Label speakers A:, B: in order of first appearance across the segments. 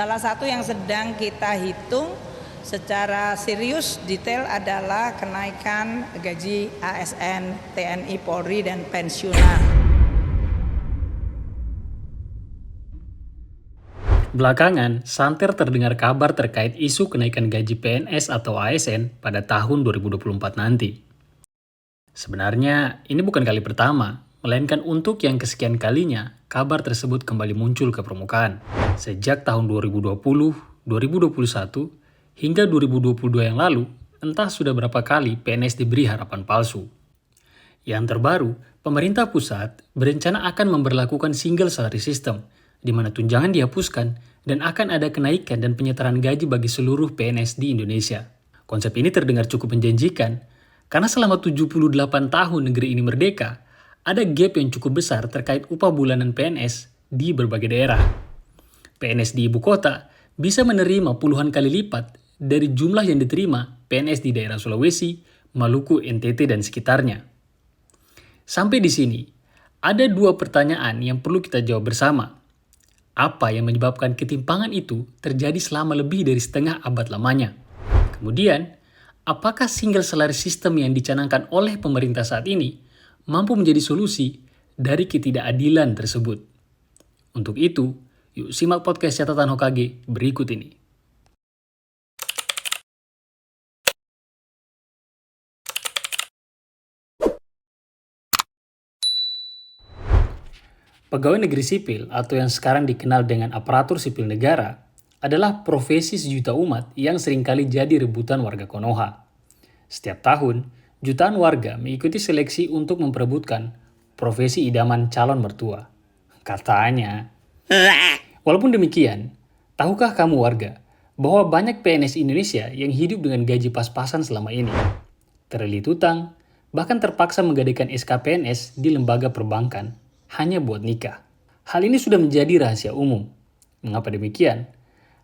A: Salah satu yang sedang kita hitung secara serius detail adalah kenaikan gaji ASN, TNI, Polri, dan pensiunan.
B: Belakangan, santer terdengar kabar terkait isu kenaikan gaji PNS atau ASN pada tahun 2024 nanti. Sebenarnya, ini bukan kali pertama, melainkan untuk yang kesekian kalinya kabar tersebut kembali muncul ke permukaan. Sejak tahun 2020, 2021, hingga 2022 yang lalu, entah sudah berapa kali PNS diberi harapan palsu. Yang terbaru, pemerintah pusat berencana akan memberlakukan single salary system, di mana tunjangan dihapuskan dan akan ada kenaikan dan penyetaraan gaji bagi seluruh PNS di Indonesia. Konsep ini terdengar cukup menjanjikan, karena selama 78 tahun negeri ini merdeka, ada gap yang cukup besar terkait upah bulanan PNS di berbagai daerah. PNS di ibu kota bisa menerima puluhan kali lipat dari jumlah yang diterima PNS di daerah Sulawesi, Maluku, NTT, dan sekitarnya. Sampai di sini, ada dua pertanyaan yang perlu kita jawab bersama. Apa yang menyebabkan ketimpangan itu terjadi selama lebih dari setengah abad lamanya? Kemudian, apakah single salary system yang dicanangkan oleh pemerintah saat ini mampu menjadi solusi dari ketidakadilan tersebut? Untuk itu, yuk simak podcast catatan Hokage berikut ini. Pegawai negeri sipil atau yang sekarang dikenal dengan aparatur sipil negara adalah profesi sejuta umat yang seringkali jadi rebutan warga Konoha. Setiap tahun, jutaan warga mengikuti seleksi untuk memperebutkan profesi idaman calon mertua. Katanya. Walaupun demikian, tahukah kamu warga bahwa banyak PNS Indonesia yang hidup dengan gaji pas-pasan selama ini? Terlilit utang, bahkan terpaksa menggadaikan SKPNS di lembaga perbankan hanya buat nikah. Hal ini sudah menjadi rahasia umum. Mengapa demikian?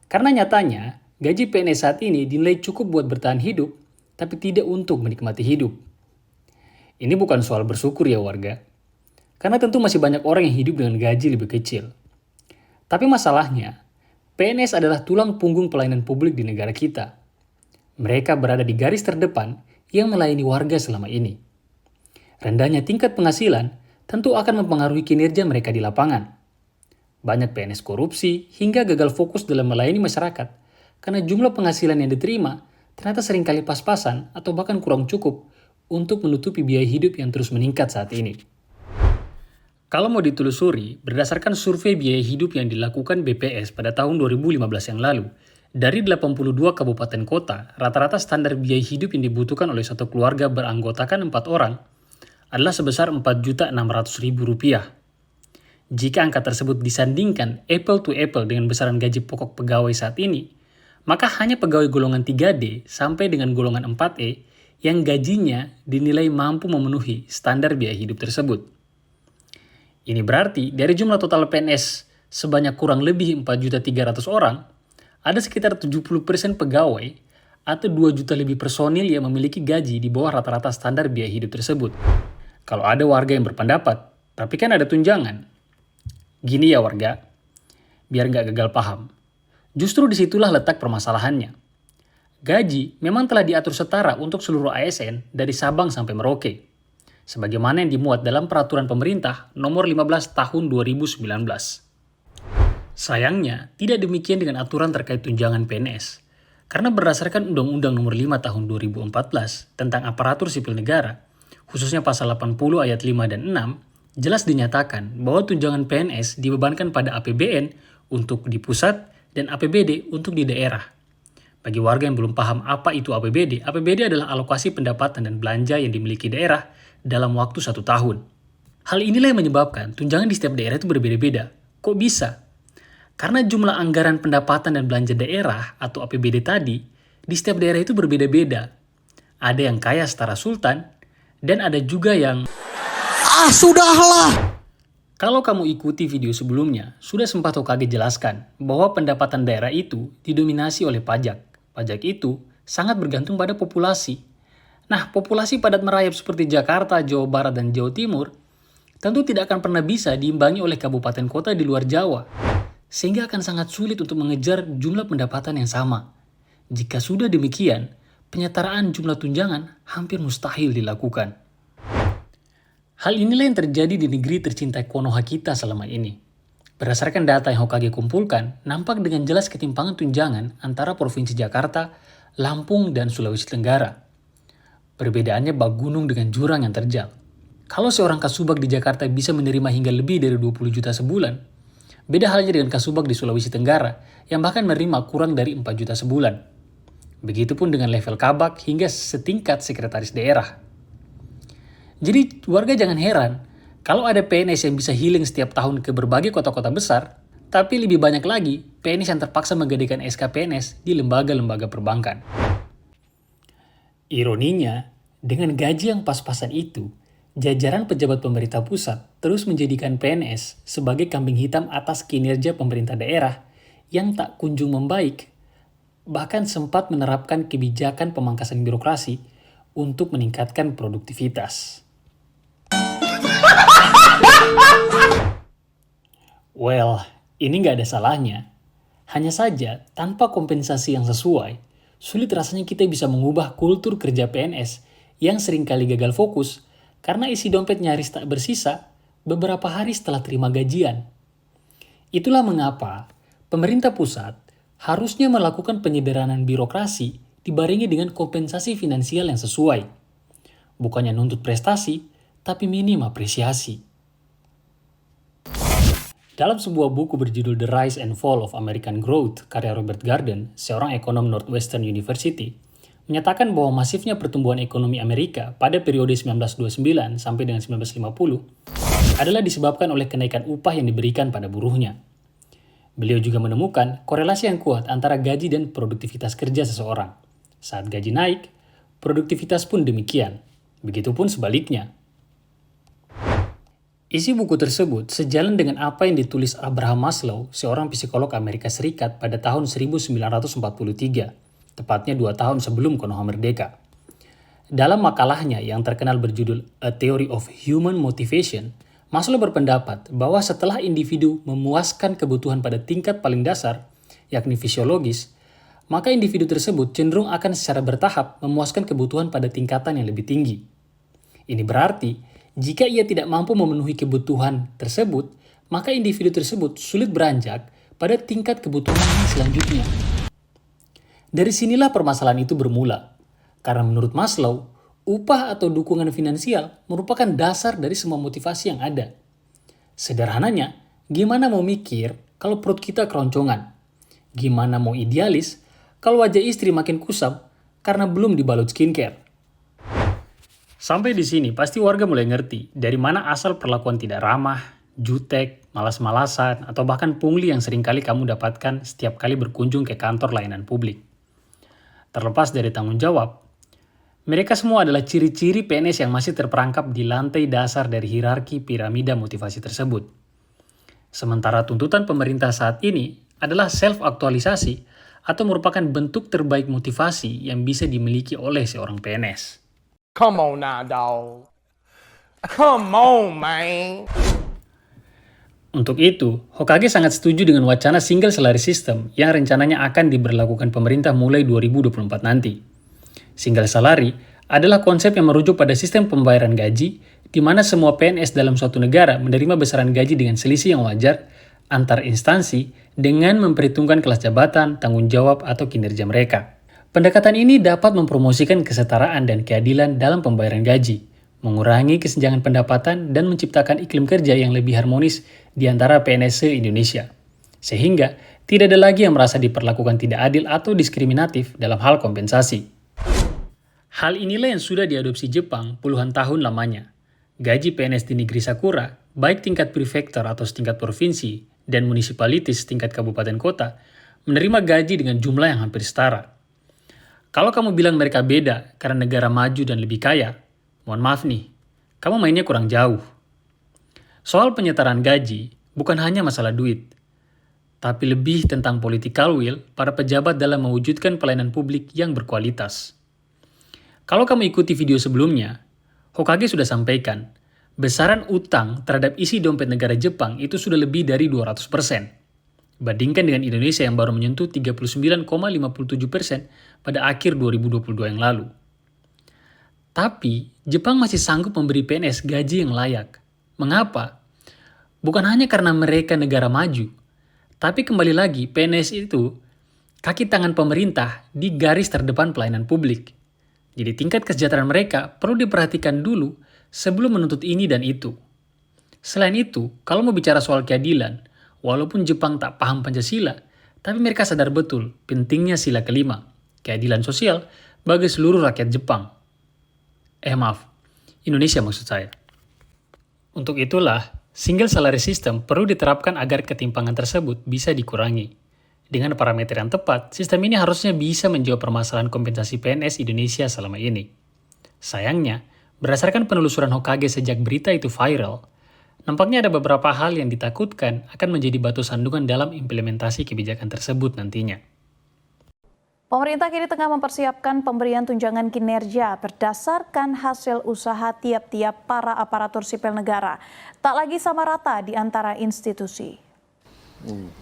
B: Karena nyatanya, gaji PNS saat ini dinilai cukup buat bertahan hidup, tapi tidak untuk menikmati hidup. Ini bukan soal bersyukur ya warga. Karena tentu masih banyak orang yang hidup dengan gaji lebih kecil. Tapi masalahnya, PNS adalah tulang punggung pelayanan publik di negara kita. Mereka berada di garis terdepan yang melayani warga selama ini. Rendahnya tingkat penghasilan tentu akan mempengaruhi kinerja mereka di lapangan. Banyak PNS korupsi hingga gagal fokus dalam melayani masyarakat karena jumlah penghasilan yang diterima ternyata seringkali pas-pasan atau bahkan kurang cukup untuk menutupi biaya hidup yang terus meningkat saat ini. Kalau mau ditelusuri, berdasarkan survei biaya hidup yang dilakukan BPS pada tahun 2015 yang lalu, dari 82 kabupaten kota, rata-rata standar biaya hidup yang dibutuhkan oleh satu keluarga beranggotakan 4 orang adalah sebesar Rp4.600.000. Jika angka tersebut disandingkan apple to apple dengan besaran gaji pokok pegawai saat ini, maka hanya pegawai golongan 3D sampai dengan golongan 4E yang gajinya dinilai mampu memenuhi standar biaya hidup tersebut. Ini berarti dari jumlah total PNS sebanyak kurang lebih 4.300.000 orang, ada sekitar 70% pegawai atau 2 juta lebih personil yang memiliki gaji di bawah rata-rata standar biaya hidup tersebut. Kalau ada warga yang berpendapat, tapi kan ada tunjangan. Gini ya warga, biar nggak gagal paham. Justru disitulah letak permasalahannya. Gaji memang telah diatur setara untuk seluruh ASN dari Sabang sampai Merauke, sebagaimana yang dimuat dalam peraturan pemerintah nomor 15 tahun 2019. Sayangnya, tidak demikian dengan aturan terkait tunjangan PNS. Karena berdasarkan Undang-Undang nomor 5 tahun 2014 tentang aparatur sipil negara, khususnya pasal 80 ayat 5 dan 6, jelas dinyatakan bahwa tunjangan PNS dibebankan pada APBN untuk di pusat dan APBD untuk di daerah. Bagi warga yang belum paham apa itu APBD, APBD adalah alokasi pendapatan dan belanja yang dimiliki daerah dalam waktu 1 tahun. Hal inilah yang menyebabkan tunjangan di setiap daerah itu berbeda-beda. Kok bisa? Karena jumlah anggaran pendapatan dan belanja daerah atau APBD tadi di setiap daerah itu berbeda-beda. Ada yang kaya setara sultan, dan ada juga yang
C: sudahlah.
B: Kalau kamu ikuti video sebelumnya, sudah sempat Hokage jelaskan bahwa pendapatan daerah itu didominasi oleh pajak. Pajak itu sangat bergantung pada populasi. Nah, populasi padat merayap seperti Jakarta, Jawa Barat, dan Jawa Timur tentu tidak akan pernah bisa diimbangi oleh kabupaten kota di luar Jawa. sehingga akan sangat sulit untuk mengejar jumlah pendapatan yang sama. Jika sudah demikian, penyetaraan jumlah tunjangan hampir mustahil dilakukan. Hal inilah yang terjadi di negeri tercinta Konoha kita selama ini. Berdasarkan data yang Hokage kumpulkan, nampak dengan jelas ketimpangan tunjangan antara Provinsi Jakarta, Lampung, dan Sulawesi Tenggara. Perbedaannya bak gunung dengan jurang yang terjal. Kalau seorang kasubag di Jakarta bisa menerima hingga lebih dari 20 juta sebulan, beda halnya dengan kasubag di Sulawesi Tenggara yang bahkan menerima kurang dari 4 juta sebulan. Begitupun dengan level kabak hingga setingkat sekretaris daerah. Jadi warga jangan heran kalau ada PNS yang bisa healing setiap tahun ke berbagai kota-kota besar, tapi lebih banyak lagi PNS yang terpaksa menggadaikan SK PNS di lembaga-lembaga perbankan. Ironinya, dengan gaji yang pas-pasan itu, jajaran pejabat pemerintah pusat terus menjadikan PNS sebagai kambing hitam atas kinerja pemerintah daerah yang tak kunjung membaik, bahkan sempat menerapkan kebijakan pemangkasan birokrasi untuk meningkatkan produktivitas. Well, ini nggak ada salahnya. Hanya saja, tanpa kompensasi yang sesuai, sulit rasanya kita bisa mengubah kultur kerja PNS yang seringkali gagal fokus karena isi dompet nyaris tak bersisa beberapa hari setelah terima gajian. Itulah mengapa pemerintah pusat harusnya melakukan penyederhanaan birokrasi dibarengi dengan kompensasi finansial yang sesuai. Bukannya nuntut prestasi, tapi minim apresiasi. Dalam sebuah buku berjudul The Rise and Fall of American Growth, karya Robert Garden, seorang ekonom Northwestern University, menyatakan bahwa masifnya pertumbuhan ekonomi Amerika pada periode 1929 sampai dengan 1950 adalah disebabkan oleh kenaikan upah yang diberikan pada buruhnya. Beliau juga menemukan korelasi yang kuat antara gaji dan produktivitas kerja seseorang. Saat gaji naik, produktivitas pun demikian. Begitupun sebaliknya. Isi buku tersebut sejalan dengan apa yang ditulis Abraham Maslow, seorang psikolog Amerika Serikat pada tahun 1943, tepatnya 2 tahun sebelum Konoha merdeka. Dalam makalahnya yang terkenal berjudul A Theory of Human Motivation, Maslow berpendapat bahwa setelah individu memuaskan kebutuhan pada tingkat paling dasar, yakni fisiologis, maka individu tersebut cenderung akan secara bertahap memuaskan kebutuhan pada tingkatan yang lebih tinggi. Ini berarti, jika ia tidak mampu memenuhi kebutuhan tersebut, maka individu tersebut sulit beranjak pada tingkat kebutuhan yang selanjutnya. Dari sinilah permasalahan itu bermula. Karena menurut Maslow, upah atau dukungan finansial merupakan dasar dari semua motivasi yang ada. Sederhananya, gimana mau mikir kalau perut kita keroncongan? Gimana mau idealis kalau wajah istri makin kusam karena belum dibalut skincare? Sampai di sini pasti warga mulai ngerti dari mana asal perlakuan tidak ramah, jutek, malas-malasan, atau bahkan pungli yang seringkali kamu dapatkan setiap kali berkunjung ke kantor layanan publik. Terlepas dari tanggung jawab, mereka semua adalah ciri-ciri PNS yang masih terperangkap di lantai dasar dari hierarki piramida motivasi tersebut. Sementara tuntutan pemerintah saat ini adalah self-aktualisasi atau merupakan bentuk terbaik motivasi yang bisa dimiliki oleh seorang PNS.
C: Come on now, dog. Come on, man.
B: Untuk itu, Hokage sangat setuju dengan wacana single salary system yang rencananya akan diberlakukan pemerintah mulai 2024 nanti. Single salary adalah konsep yang merujuk pada sistem pembayaran gaji di mana semua PNS dalam suatu negara menerima besaran gaji dengan selisih yang wajar antar instansi dengan memperhitungkan kelas jabatan, tanggung jawab, atau kinerja mereka. Pendekatan ini dapat mempromosikan kesetaraan dan keadilan dalam pembayaran gaji, mengurangi kesenjangan pendapatan, dan menciptakan iklim kerja yang lebih harmonis di antara PNS se-Indonesia. Sehingga tidak ada lagi yang merasa diperlakukan tidak adil atau diskriminatif dalam hal kompensasi. Hal inilah yang sudah diadopsi Jepang puluhan tahun lamanya. Gaji PNS di negeri Sakura, baik tingkat prefektur atau tingkat provinsi dan munisipalitas tingkat kabupaten kota, menerima gaji dengan jumlah yang hampir setara. Kalau kamu bilang mereka beda karena negara maju dan lebih kaya, mohon maaf nih, kamu mainnya kurang jauh. Soal penyetaraan gaji bukan hanya masalah duit, tapi lebih tentang political will para pejabat dalam mewujudkan pelayanan publik yang berkualitas. Kalau kamu ikuti video sebelumnya, Hokage sudah sampaikan, besaran utang terhadap isi dompet negara Jepang itu sudah lebih dari 200%. Bandingkan dengan Indonesia yang baru menyentuh 39,57% pada akhir 2022 yang lalu. Tapi, Jepang masih sanggup memberi PNS gaji yang layak. Mengapa? Bukan hanya karena mereka negara maju, tapi kembali lagi PNS itu kaki tangan pemerintah di garis terdepan pelayanan publik. Jadi tingkat kesejahteraan mereka perlu diperhatikan dulu sebelum menuntut ini dan itu. Selain itu, kalau mau bicara soal keadilan, walaupun Jepang tak paham Pancasila, tapi mereka sadar betul pentingnya sila kelima, keadilan sosial bagi seluruh rakyat Jepang. Indonesia maksud saya. Untuk itulah, single salary system perlu diterapkan agar ketimpangan tersebut bisa dikurangi. Dengan parameter yang tepat, sistem ini harusnya bisa menjawab permasalahan kompensasi PNS Indonesia selama ini. Sayangnya, berdasarkan penelusuran Hokage sejak berita itu viral, nampaknya ada beberapa hal yang ditakutkan akan menjadi batu sandungan dalam implementasi kebijakan tersebut nantinya.
D: Pemerintah kini tengah mempersiapkan pemberian tunjangan kinerja berdasarkan hasil usaha tiap-tiap para aparatur sipil negara. Tak lagi sama rata di antara institusi.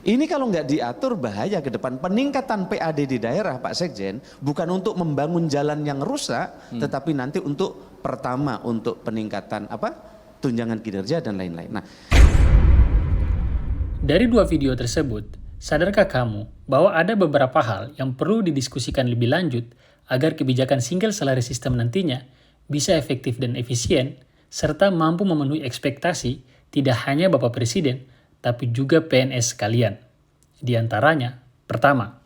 E: Ini kalau nggak diatur bahaya ke depan. Peningkatan PAD di daerah, Pak Sekjen, bukan untuk membangun jalan yang rusak, tetapi nanti untuk pertama untuk peningkatan tunjangan kinerja dan lain-lain. Nah,
B: dari dua video tersebut, sadarkah kamu bahwa ada beberapa hal yang perlu didiskusikan lebih lanjut agar kebijakan single salary system nantinya bisa efektif dan efisien, serta mampu memenuhi ekspektasi tidak hanya Bapak Presiden, tapi juga PNS sekalian. Di antaranya, pertama,